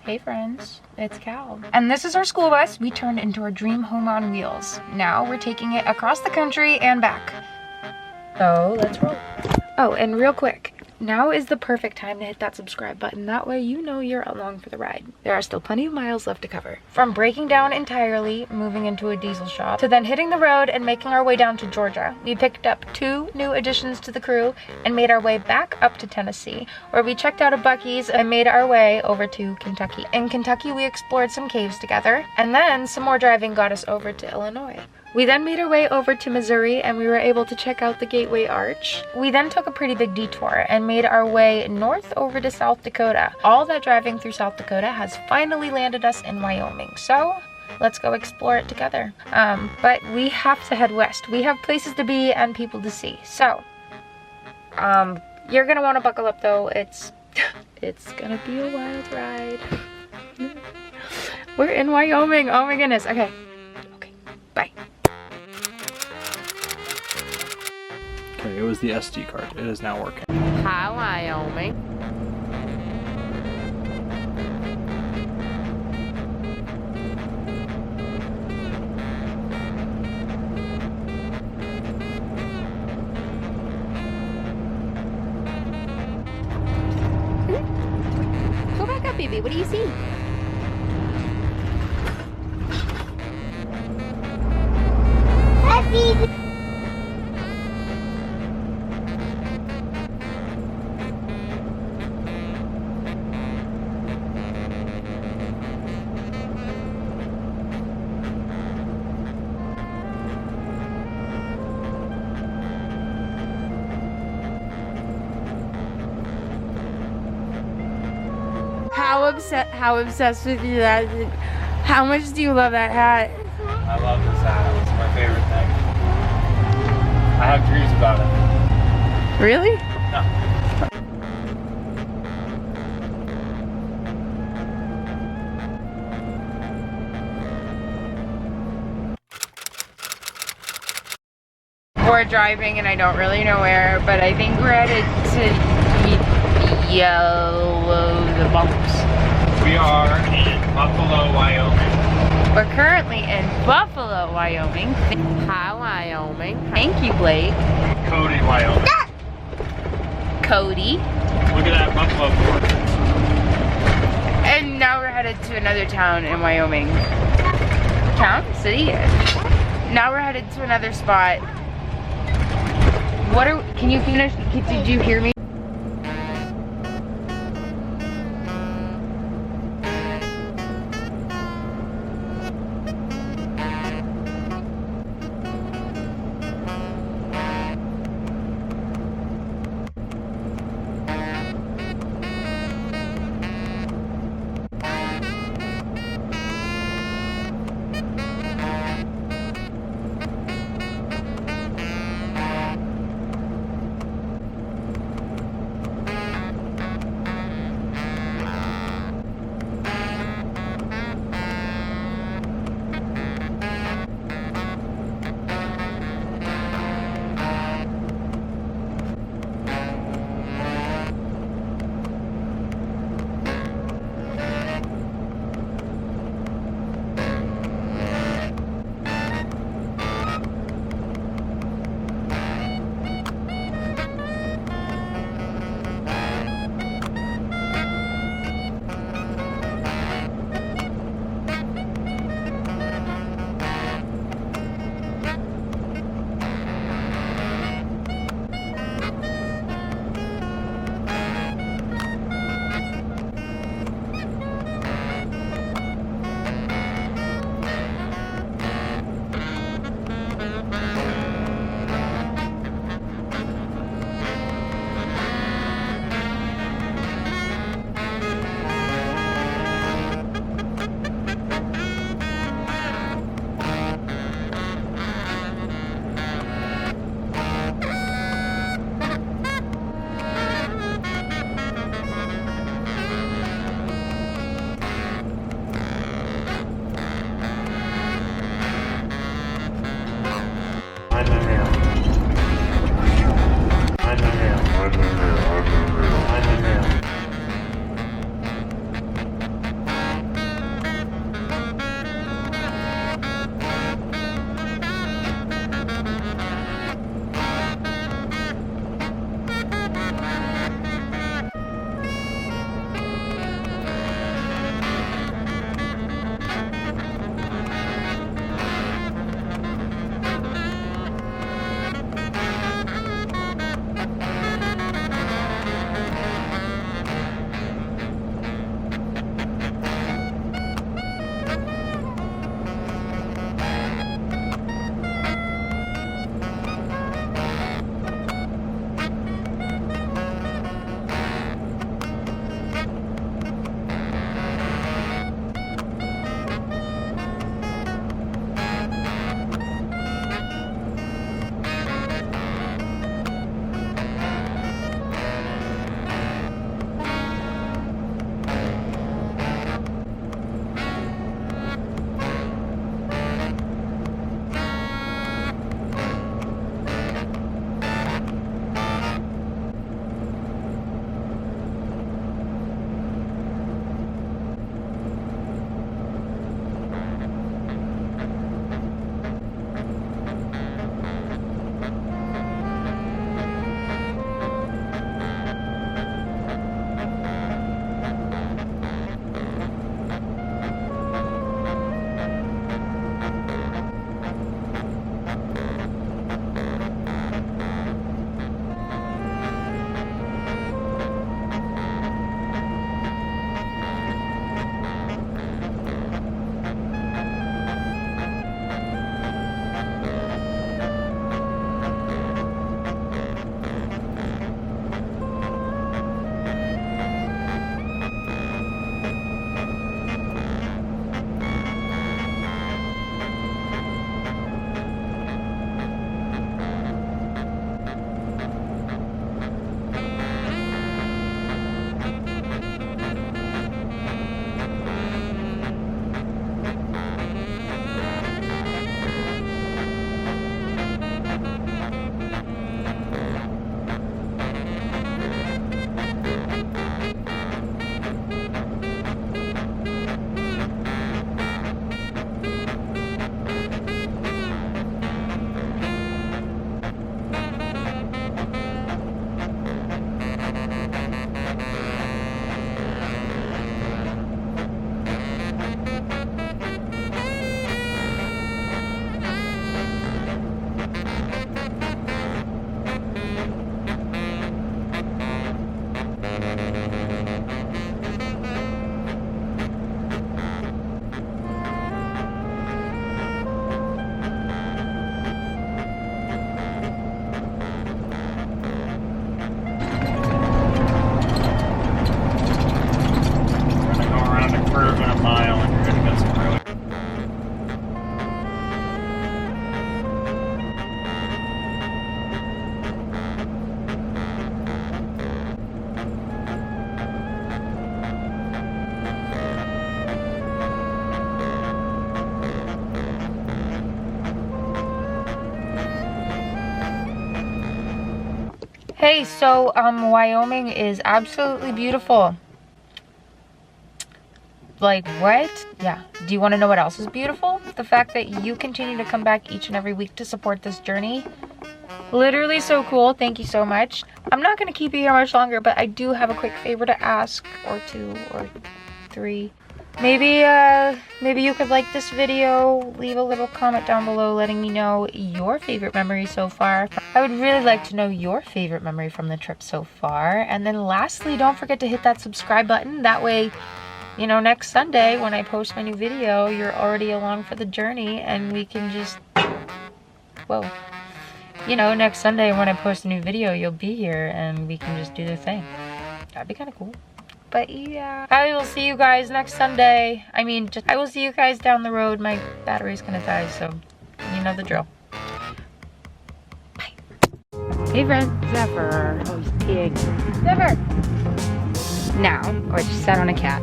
Hey friends, it's Cal. And this is our school bus we turned into our dream home on wheels. Now we're taking it across the country and back. So let's roll. Oh, and real quick, now is the perfect time to hit that subscribe button. That way you know you're along for the ride. There are still plenty of miles left to cover. From breaking down entirely, moving into a diesel shop, to then hitting the road and making our way down to Georgia. We picked up 2 new additions to the crew and made our way back up to Tennessee, where we checked out a Buc-ee's and made our way over to Kentucky. In Kentucky, we explored some caves together, and then some more driving got us over to Illinois. We then made our way over to Missouri and we were able to check out the Gateway Arch. We then took a pretty big detour and made our way north over to South Dakota. All that driving through South Dakota has finally landed us in Wyoming. So let's go explore it together. But we have to head west. We have places to be and people to see. So, you're gonna wanna buckle up though. It's gonna be a wild ride. We're in Wyoming, oh my goodness. Okay, bye. Okay, it was the SD card. It is now working. Hi, Wyoming. Go back up, baby. What do you see? Happy. How obsessed with you that? How much do you love that hat? I love this hat. It's my favorite thing. I have dreams about it. Really? No. We're driving and I don't really know where, but I think we're headed to Yellow the Bumps. We are in Buffalo, Wyoming. We're currently in Buffalo, Wyoming. Hi, Wyoming. Thank you, Blake. Cody, Wyoming. Cody. Look at that buffalo fork. And now we're headed to another town in Wyoming. Town? City? Now we're headed to another spot. Can you finish? Did you hear me? Hey, so Wyoming is absolutely beautiful. Like, what? Yeah. Do you want to know what else is beautiful? The fact that you continue to come back each and every week to support this journey. Literally so cool. Thank you so much. I'm not going to keep you here much longer, but I do have a quick favor to ask, or 2 or 3. Maybe you could like this video, leave a little comment down below letting me know your favorite memory so far. I would really like to know your favorite memory from the trip so far. And then lastly, don't forget to hit that subscribe button. That way, you know, next Sunday when I post my new video, you're already along for the journey and we can just, whoa. You know, next Sunday when I post a new video, you'll be here and we can just do the thing. That'd be kind of cool. But yeah, I will see you guys next Sunday. I will see you guys down the road. My battery's gonna die, so you know the drill. Bye. Hey friend, Zephyr. Oh, he's peeing. Zephyr! Now, I just sat on a cat.